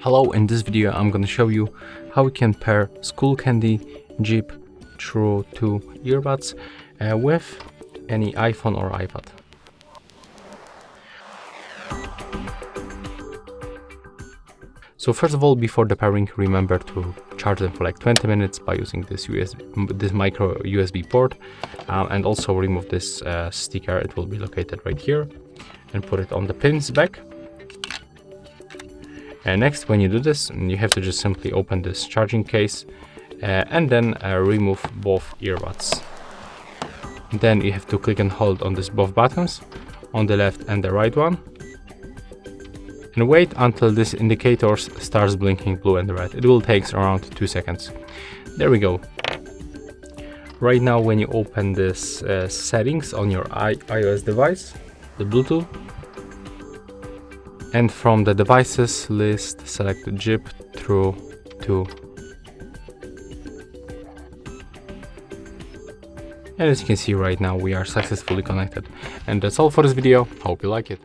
Hello, in this video I'm going to show you how we can pair Skullcandy JIB True 2 earbuds with any iPhone or iPad. So first of all, before the pairing, remember to charge them for like 20 minutes by using this micro USB port, and also remove this sticker. It will be located right here, and put it on the pins back. And next, when you do this, you have to just simply open this charging case and then remove both earbuds. Then you have to click and hold on this both buttons, on the left and the right one, and wait until this indicator starts blinking blue and red. It will take around 2 seconds. There we go. Right now, when you open this settings on your iOS device, the Bluetooth, and from the devices list, select JIB True 2. And as you can see right now, we are successfully connected. And that's all for this video. Hope you like it.